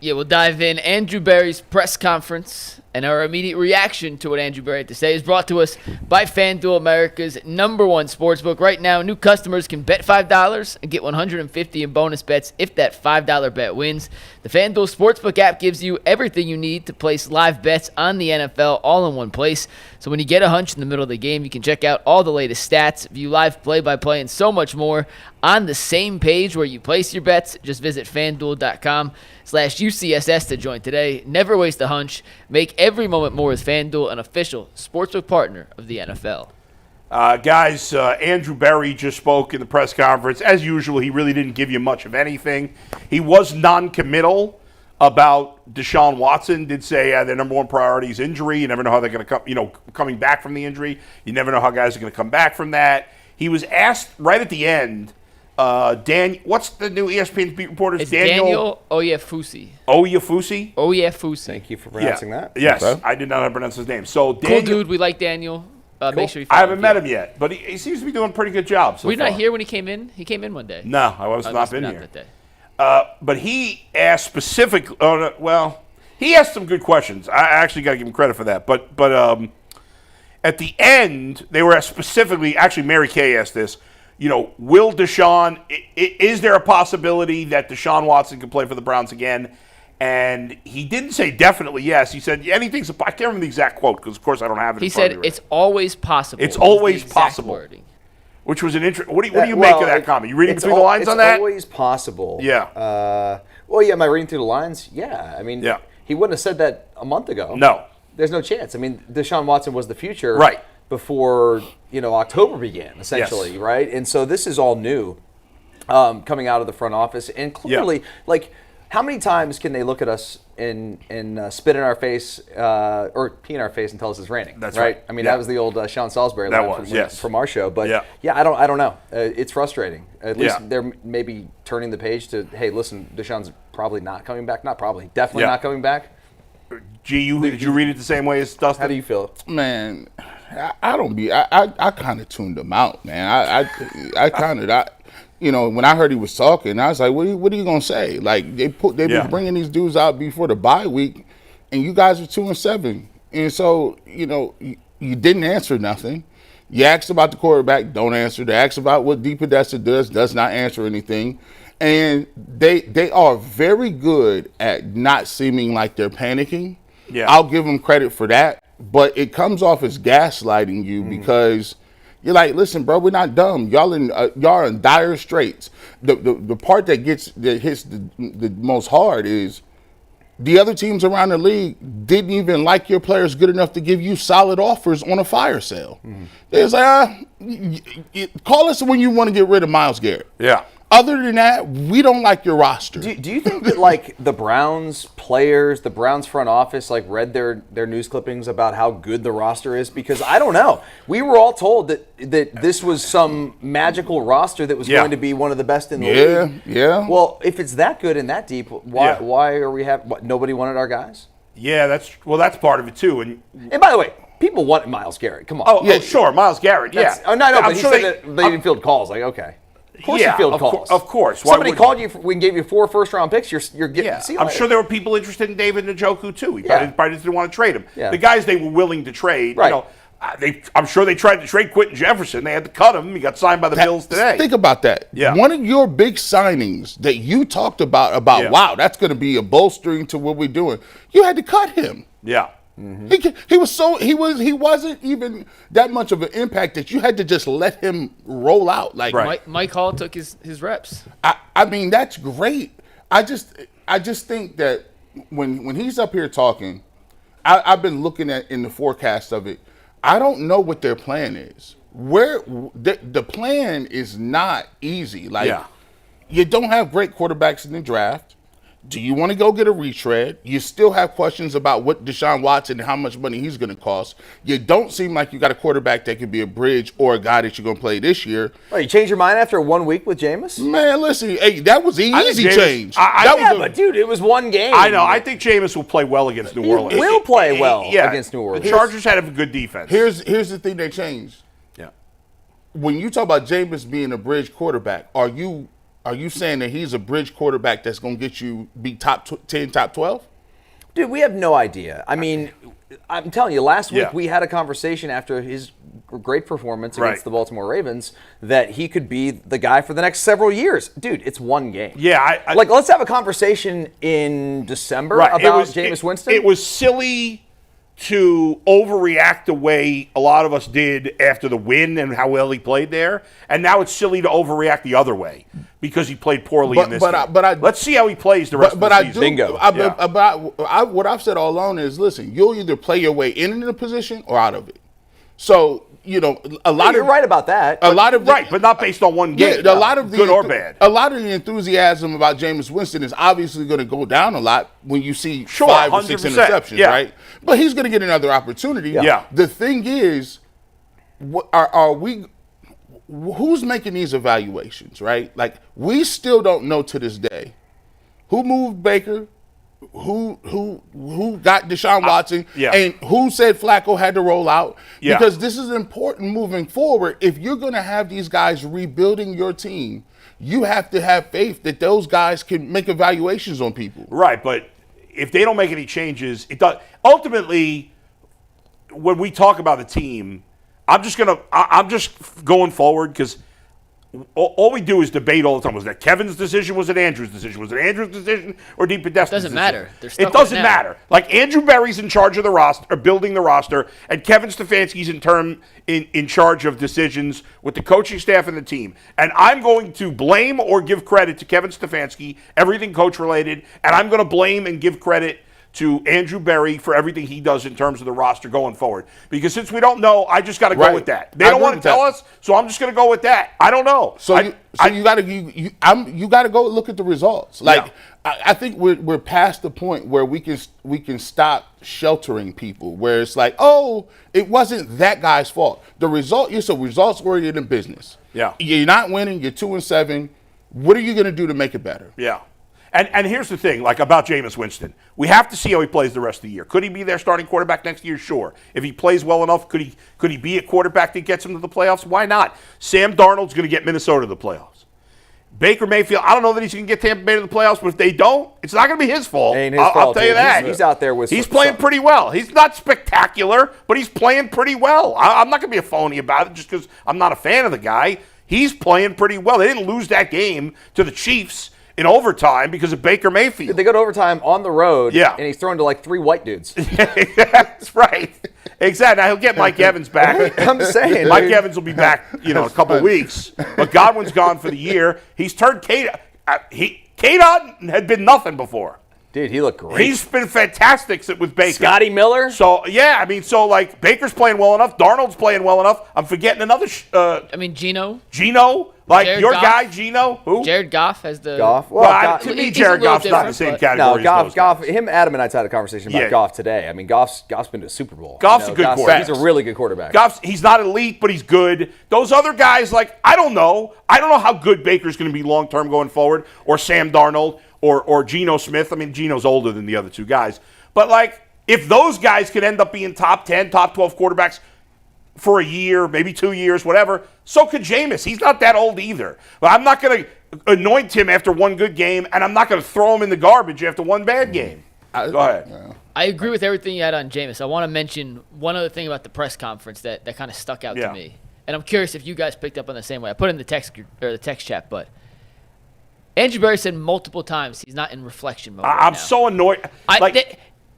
Yeah, we'll dive in. Andrew Berry's press conference and our immediate reaction to what Andrew Berry had to say is brought to us by FanDuel, America's #1 sportsbook. Right now, new customers can bet $5 and get $150 in bonus bets if that $5 bet wins. The FanDuel Sportsbook app gives you everything you need to place live bets on the NFL all in one place. So when you get a hunch in the middle of the game, you can check out all the latest stats, view live play-by-play, and so much more on the same page where you place your bets. Just visit FanDuel.com/UCSS to join today. Never waste a hunch. Make every moment more with FanDuel, an official sportsbook partner of the NFL. Guys, Andrew Berry just spoke in the press conference. As usual, he really didn't give you much of anything. He was non-committal about Deshaun Watson. Did say their number one priority is injury. You never know how they're going to come. Coming back from the injury, you never know how guys are going to come back from that. He was asked right at the end. What's the new ESPN beat reporter? It's Daniel Oyefusi. Oyefusi? Oyefusi. Thank you for pronouncing that. Yes, okay. I did not know how to pronounce his name. So Daniel, cool dude. We like Daniel. Cool. Make sure you I haven't met him yet, but he seems to be doing a pretty good job so Were you far. not here when he came in? He came in one day. No, I was not been not here. That day. But he asked specifically. He asked some good questions. I actually got to give him credit for that. But at the end, they were asked specifically. Actually, Mary Kay asked this. Will Deshaun? Is there a possibility that Deshaun Watson can play for the Browns again? And he didn't say definitely yes. He said anything's. I can't remember the exact quote because, of course, I don't have it. He said it's always possible. It's always possible. Wording. Which was an interesting. What do you make of that comment? You reading between the lines on that? It's always possible. Yeah. Am I reading through the lines? Yeah. I mean, he wouldn't have said that a month ago. No. There's no chance. I mean, Deshaun Watson was the future. Right. Before October began, essentially, yes. right? And so this is all new, coming out of the front office, and clearly, how many times can they look at us and spit in our face or pee in our face and tell us it's raining? That's right. I mean, that was the old Sean Salisbury line from our show. But I don't know. It's frustrating. At least they're maybe turning the page to, hey, listen, Deshaun's probably not coming back. Not probably, definitely not coming back. G, did you read it the same way as Dustin? How do you feel? Man, I kind of tuned him out, man. When I heard he was talking, I was like, what are you gonna say? Like they've been bringing these dudes out before the bye week, and you guys are 2-7, and so you didn't answer nothing. You asked about the quarterback, don't answer. They asked about what Deep Podesta does not answer anything. And they are very good at not seeming like they're panicking. Yeah. I'll give them credit for that. But it comes off as gaslighting you because you're like, listen, bro, we're not dumb. Y'all are in dire straits. The part that hits the most hard is the other teams around the league didn't even like your players good enough to give you solid offers on a fire sale. They was like, call us when you want to get rid of Myles Garrett. Yeah. Other than that, we don't like your roster. Do you think that the Browns players, the Browns front office, read their news clippings about how good the roster is? Because I don't know. We were all told that this was some magical roster that was going to be one of the best in the league. Yeah. Well, if it's that good and that deep, why are we nobody wanted our guys? Yeah, that's part of it too. And by the way, people want Myles Garrett. Come on. Oh, sure, Myles Garrett. Yeah. No, but he said that they didn't field calls. Okay. Of course you field calls. Of course. Somebody called you and gave you 4 first-round picks, you're getting see you I'm later. sure there were people interested in David Njoku, too. He probably didn't want to trade him. Yeah. The guys they were willing to trade, right. I'm sure they tried to trade Quentin Jefferson. They had to cut him. He got signed by the Bills today. Think about that. Yeah. One of your big signings that you talked about wow, that's going to be a bolstering to what we're doing. You had to cut him. Yeah. Mm-hmm. He wasn't even that much of an impact that you had to just let him roll out. Mike Hall took his reps. I mean, that's great. I just think that when he's up here talking, I've been looking at in the forecast of it. I don't know what their plan is. The plan is not easy. You don't have great quarterbacks in the draft. Do you want to go get a retread? You still have questions about what Deshaun Watson and how much money he's going to cost. You don't seem like you got a quarterback that could be a bridge or a guy that you're going to play this year. Oh, you changed your mind after 1 week with Jameis? Man, listen, hey, that was an easy change. But dude, it was one game. I know. I think Jameis will play well against New Orleans. He will play well against New Orleans. The Chargers had a good defense. Here's the thing that changed. Yeah. When you talk about Jameis being a bridge quarterback, are you Are you saying that he's a bridge quarterback that's going to get you be top 10, top 12? Dude, we have no idea. I mean, I'm telling you, last week Yeah. we had a conversation after his great performance against the Baltimore Ravens that he could be the guy for the next several years. Dude, it's one game. Yeah. Let's have a conversation in December about Jameis Winston. It was silly to overreact the way a lot of us did after the win and how well he played there. And now it's silly to overreact the other way because he played poorly in this game. Let's see how he plays the rest of the season. Bingo. What I've said all along is, listen, you'll either play your way into the position or out of it. So, you're right about that. But not based on one game. Yeah, a lot of the good or bad. A lot of the enthusiasm about Jameis Winston is obviously going to go down a lot when you see 5 or 6 interceptions, right? But he's going to get another opportunity. Yeah. The thing is, who's making these evaluations, right? Like, we still don't know to this day who moved Baker, who got Deshaun Watson, and who said Flacco had to roll out. Yeah. Because this is important moving forward. If you're going to have these guys rebuilding your team, you have to have faith that those guys can make evaluations on people. Right, but if they don't make any changes, it does. Ultimately, when we talk about the team, I'm just going forward because all we do is debate all the time. Was that Kevin's decision? Was it Andrew's decision? Was it Andrew's decision or Deep Podesta's decision? Doesn't matter. It doesn't matter. Like, Andrew Berry's in charge of the roster, or building the roster, and Kevin Stefanski's in charge of decisions with the coaching staff and the team. And I'm going to blame or give credit to Kevin Stefanski, everything coach related, and I'm going to blame and give credit to Andrew Berry for everything he does in terms of the roster going forward. Because since we don't know, I just got to go with that. They don't want to tell us, so I'm just going to go with that. I don't know. So you got to go look at the results. Like, I think we're past the point where we can stop sheltering people. Where it's like, oh, it wasn't that guy's fault. You're so results oriented in business. Yeah, you're not winning. You're 2-7. What are you going to do to make it better? Yeah. And here's the thing, like about Jameis Winston. We have to see how he plays the rest of the year. Could he be their starting quarterback next year? Sure. If he plays well enough, could he be a quarterback that gets him to the playoffs? Why not? Sam Darnold's going to get Minnesota to the playoffs. Baker Mayfield, I don't know that he's going to get Tampa Bay to the playoffs, but if they don't, it's not going to be his fault. I'll tell you that. He's out there with. He's playing pretty well. He's not spectacular, but he's playing pretty well. I'm not going to be a phony about it just because I'm not a fan of the guy. He's playing pretty well. They didn't lose that game to the Chiefs in overtime because of Baker Mayfield. They go to overtime on the road, and he's thrown to like 3 white dudes. That's right. Exactly. Now heall get Mike Evans back. I'm saying. Mike Evans will be back, in a couple of weeks. But Godwin's gone for the year. He's turned K-Dot had been nothing before. Dude, he looked great. He's been fantastic with Baker. Scotty Miller? So, Baker's playing well enough. Darnold's playing well enough. I'm forgetting another. Geno. Geno? Like Jared your Goff. Guy, Geno? Who? Jared Goff has the. Goff? Well, to me, Jared Goff's not in the same category. No, Goff. Him, Adam, and I had a conversation about Goff today. I mean, Goff's been to a Super Bowl. Goff's a good quarterback. He's a really good quarterback. He's not elite, but he's good. Those other guys, I don't know. I don't know how good Baker's going to be long term going forward, or Sam Darnold, or Geno Smith. I mean, Geno's older than the other two guys. But, if those guys could end up being top 10, top 12 quarterbacks for a year, maybe 2 years, whatever, so could Jameis. He's not that old either. But I'm not going to anoint him after one good game, and I'm not going to throw him in the garbage after one bad game. Go ahead. I agree with everything you had on Jameis. I want to mention one other thing about the press conference that kind of stuck out to me. And I'm curious if you guys picked up on the same way. I put it in the text chat, but Andrew Berry said multiple times he's not in reflection mode. I'm so annoyed.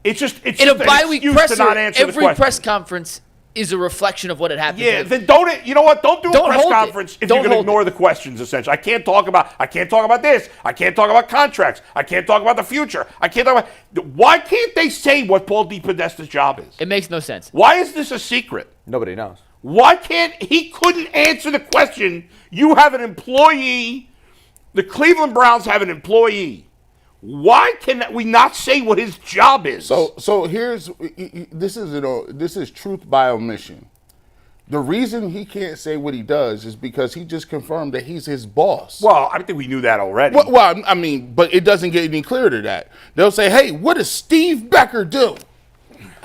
It's just in a bye week presser, every press question. Conference is a reflection of what had happened. Yeah, then don't. You know what? Don't do a press conference if you're going to ignore the questions. Essentially, I can't talk about this. I can't talk about contracts. I can't talk about the future. I can't talk about. Why can't they say what Paul DePodesta's job is? It makes no sense. Why is this a secret? Nobody knows. Why can't he? Couldn't answer the question. You have an employee. The Cleveland Browns have an employee. Why can we not say what his job is? So this is truth by omission. The reason he can't say what he does is because he just confirmed that he's his boss. Well, I think we knew that already. Well, but it doesn't get any clearer to that. They'll say, "Hey, what does Steve Becker do?"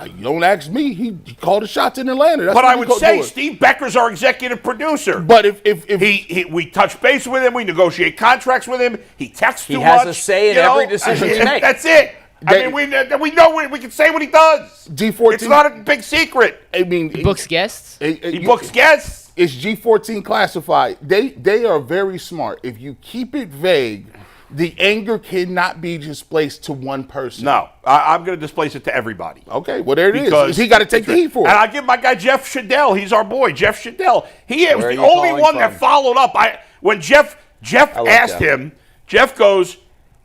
You don't ask me. He called the shots in Atlanta. That's but what I would say Steve Becker's our executive producer. But if we touch base with him, we negotiate contracts with him. He texts too much. He has a say in every decision we make. That's it. I mean, we know we can say what he does. G14. It's not a big secret. I mean, He books guests. He books guests. It's G14 classified. They are very smart. If you keep it vague, the anger cannot be displaced to one person. No, I'm going to displace it to everybody. Okay, well, there it is. He got to take the heat for it. And I give my guy Jeff Shadell. He's our boy, Jeff Shadell. He was Where are the you only calling one from? that followed up. When Jeff asked him, Jeff goes,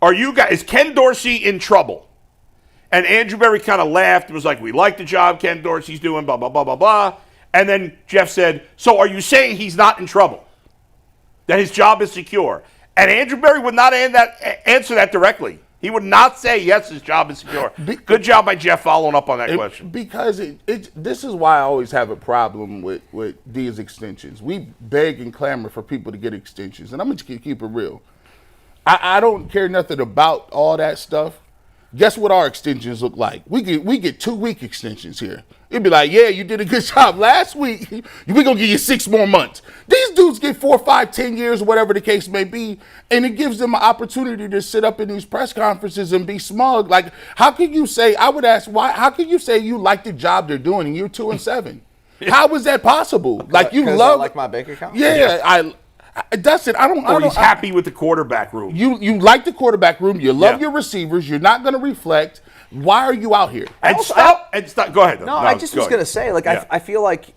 is Ken Dorsey in trouble? And Andrew Berry kind of laughed and was like, we like the job Ken Dorsey's doing, blah, blah, blah, blah, blah. And then Jeff said, so are you saying he's not in trouble? That his job is secure? And Andrew Berry would not answer that directly. He would not say, yes, his job is secure. Good job by Jeff following up on that question. Because this is why I always have a problem with these extensions. We beg and clamor for people to get extensions. And I'm going to keep it real. I don't care nothing about all that stuff. Guess what our extensions look like? We get 2-week extensions here. It'd be like, yeah, you did a good job last week. We're going to give you 6 more months. These dudes get 4, 5, 10 years, whatever the case may be, and it gives them an opportunity to sit up in these press conferences and be smug. Like, how can you say, I would ask, how can you say you like the job they're doing and you're 2-7? How is that possible? Like, you love. I like my bank account? Yeah, Dustin, I don't. He's happy with the quarterback room. You like the quarterback room. You love your receivers. You're not going to reflect. Why are you out here? And stop. Go ahead. No, I just was going to say, like, I feel like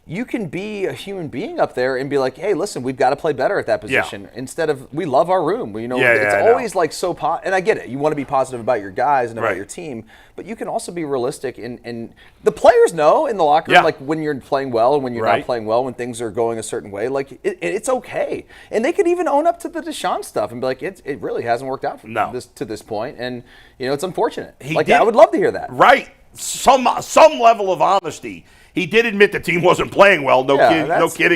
you can be a human being up there and be like, hey, listen, we've got to play better at that position. Instead of, we love our room. It's always like so and I get it. You want to be positive about your guys and about your team, but you can also be realistic. And the players know in the locker room, like when you're playing well and when you're not playing well, when things are going a certain way, like it's okay. And they could even own up to the Deshaun stuff and be like, it really hasn't worked out to this point. And, it's unfortunate. I would love to hear that. Right. Some level of honesty. He did admit the team wasn't playing well. No kidding.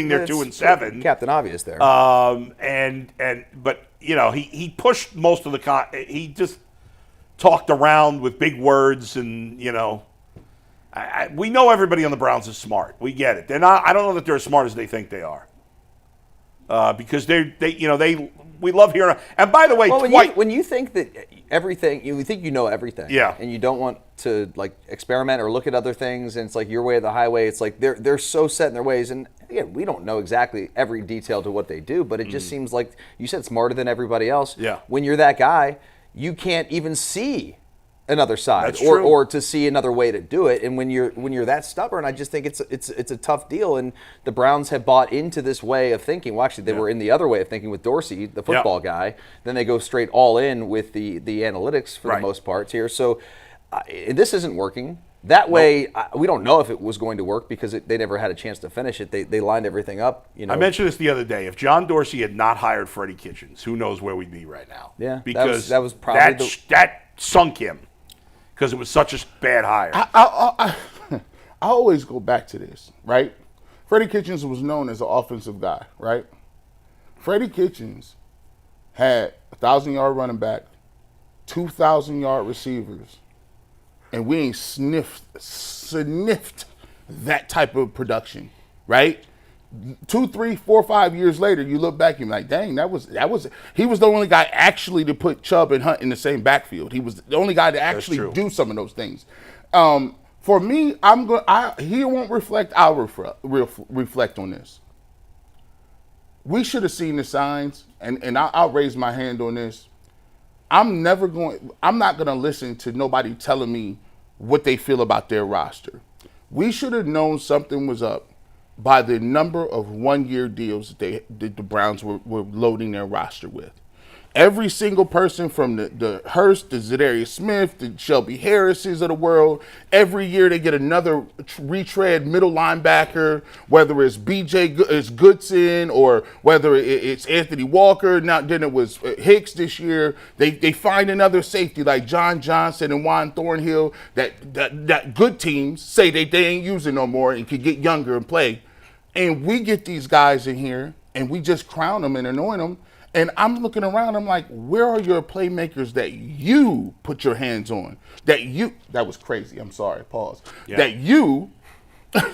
They're 2-7. Captain Obvious there. But he pushed most of the. He just talked around with big words, and we know everybody on the Browns is smart. We get it. They're not. I don't know that they're as smart as they think they are. Because we love hearing. And by the way, when you think that everything, you think you know everything, and you don't want to like experiment or look at other things, and it's like your way or the highway. It's like they're so set in their ways, and again, we don't know exactly every detail to what they do, but it just seems like you said smarter than everybody else. Yeah. When you're that guy, you can't even see another side That's true. or to see another way to do it. And when you're that stubborn, I just think it's a tough deal. And the Browns have bought into this way of thinking. Well, actually, they were in the other way of thinking with Dorsey, the football guy. Then they go straight all in with the analytics for the most part here. So this isn't working. That way, we don't know if it was going to work because they never had a chance to finish it. They lined everything up. I mentioned this the other day. If John Dorsey had not hired Freddie Kitchens, who knows where we'd be right now? Yeah, because that was probably that sunk him because it was such a bad hire. I always go back to this, right? Freddie Kitchens was known as an offensive guy, right? Freddie Kitchens had 1,000-yard running back, 2,000-yard receivers, and we ain't sniffed that type of production, right? 2, 3, 4, 5 years later, you look back and you're like, dang, he was the only guy actually to put Chubb and Hunt in the same backfield. He was the only guy to actually do some of those things. For me, he won't reflect. I'll reflect on this. We should have seen the signs, and I'll raise my hand on this. I'm not going to listen to nobody telling me what they feel about their roster. We should have known something was up by the number of one-year deals that the Browns were loading their roster with. Every single person from the Hurst, the Zadarius Smith, the Shelby Harrises of the world, every year they get another retread middle linebacker, whether it's it's Goodson or whether it's Anthony Walker. Now then it was Hicks this year. They find another safety like John Johnson and Juan Thornhill that good teams say they ain't using no more and could get younger and play. And we get these guys in here and we just crown them and anoint them. And I'm looking around, I'm like, where are your playmakers that you put your hands on? That was crazy, I'm sorry, pause. Yeah.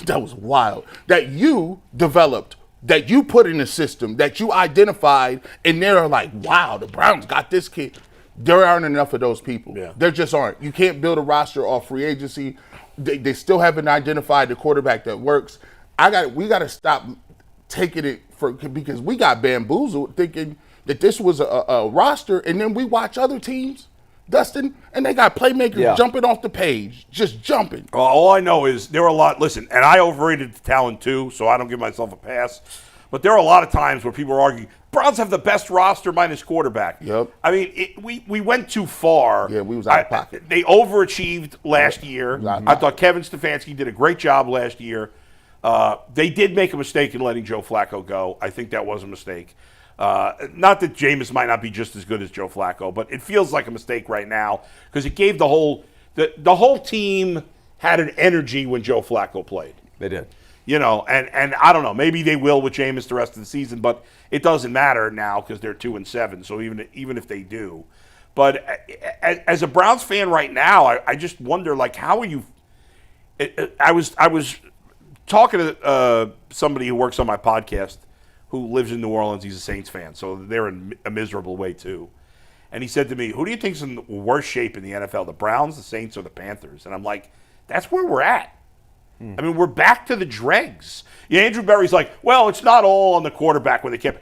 That was wild. That you developed, that you put in the system, that you identified, and they're like, wow, the Browns got this kid. There aren't enough of those people. Yeah. There just aren't. You can't build a roster off free agency. They still haven't identified the quarterback that works. We got to stop taking it because we got bamboozled thinking that this was a roster, and then we watch other teams, Dustin, and they got playmakers jumping off the page, just jumping. Well, all I know is there were a lot. Listen, and I overrated the talent too, so I don't give myself a pass. But there are a lot of times where people are arguing, Browns have the best roster minus quarterback. Yep. I mean, we went too far. Yeah, we was out of pocket. They overachieved last year. I thought Kevin Stefanski did a great job last year. They did make a mistake in letting Joe Flacco go. I think that was a mistake. Not that Jameis might not be just as good as Joe Flacco, but it feels like a mistake right now because it gave the whole team had an energy when Joe Flacco played. They did. You know, and I don't know, maybe they will with Jameis the rest of the season, but it doesn't matter now because they're 2-7. So even if they do, but as a Browns fan right now, I just wonder, like, how are you? I was talking to somebody who works on my podcast who lives in New Orleans. He's a Saints fan, so they're in a miserable way too. And he said to me, "Who do you think's in the worst shape in the NFL? The Browns, the Saints, or the Panthers?" And I'm like, "That's where we're at." I mean, we're back to the dregs. Yeah, Andrew Berry's like, well, it's not all on the quarterback when they kept.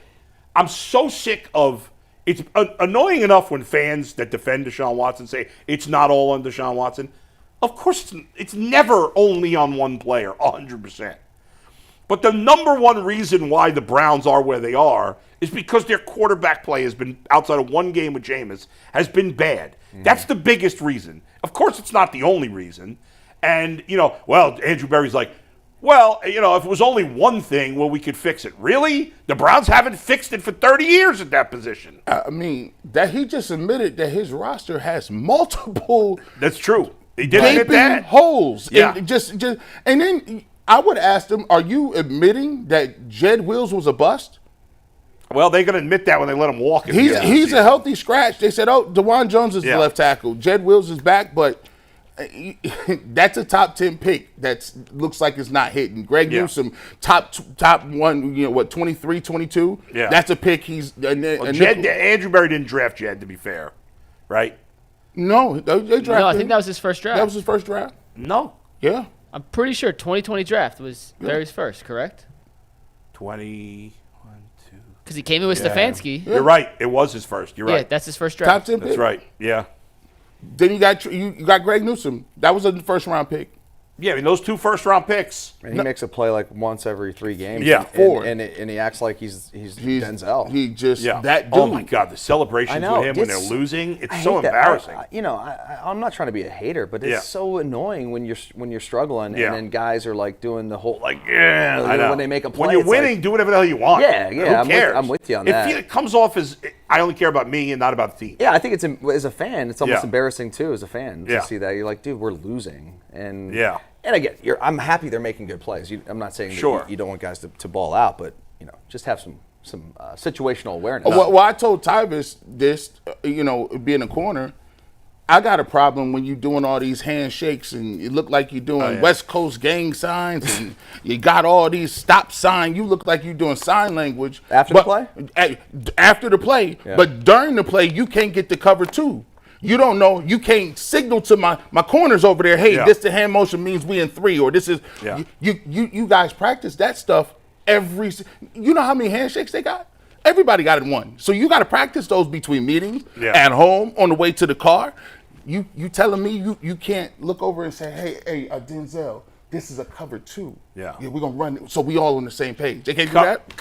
I'm so sick of it's annoying enough when fans that defend Deshaun Watson say it's not all on Deshaun Watson. Of course, it's never only on one player, 100%. But the number one reason why the Browns are where they are is because their quarterback play has been, outside of one game with Jameis, has been bad. That's the biggest reason. Of course, it's not the only reason. And, Andrew Berry's like, if it was only one thing, we could fix it. Really? The Browns haven't fixed it for 30 years at that position. I mean, that he just admitted that his roster has multiple. That's true. He did admit that. Holes. Yeah. And then I would ask them, are you admitting that Jed Wills was a bust? Well, they're going to admit that when they let him walk. He's a healthy scratch. They said, DeJuan Jones is the left tackle. Jed Wills is back, but that's a top 10 pick that looks like it's not hitting. Greg Newsome, top one, 23, 22? Yeah. That's a pick. Andrew Berry didn't draft Jed, to be fair, right? No, they drafted No, I think that was his first draft. That was his first draft? No. Yeah. I'm pretty sure 2020 draft was Berry's first, correct? 21, 2. Because he came in with Stefanski. You're right. It was his first. You're right. Yeah, that's his first draft. Top 10 pick. That's right. Yeah. Then you got Greg Newsome. That was a first round pick. Yeah, I mean, those 2 first-round picks. And he makes a play like once every 3 games. Yeah, 4. And he acts like he's Denzel. He just that dude. Oh my God, the celebrations I know, with him when they're losing, it's I so hate that. embarrassing. I'm not trying to be a hater, but it's so annoying when you're struggling, and then guys are like doing the whole I know. when they make a play. When you're winning, do whatever the hell you want. Yeah. Who cares? I'm with you on that. It comes off as I only care about me and not about the team. Yeah, I think as a fan, it's almost Yeah. embarrassing too. As a fan, to Yeah. see that you're like, dude, we're losing, and Yeah. And again, I'm happy they're making good plays. I'm not saying Sure. that you don't want guys to ball out, but just have some situational awareness. Well, I told Tyvis this, being a corner, I got a problem when you doing all these handshakes and you look like you're doing West Coast gang signs and you got all these stop sign. You look like you're doing sign language. After the play? After the play. Yeah. But during the play, you can't get the cover two. You don't know. You can't signal to my corners over there, hey, this the hand motion means we in 3, or this is you guys practice that stuff every. You know how many handshakes they got? Everybody got it one. So you got to practice those between meetings, at home, on the way to the car. You telling me you can't look over and say, hey, Denzel, this is a cover 2. Yeah, we're gonna run it, so we all on the same page. They can't do that.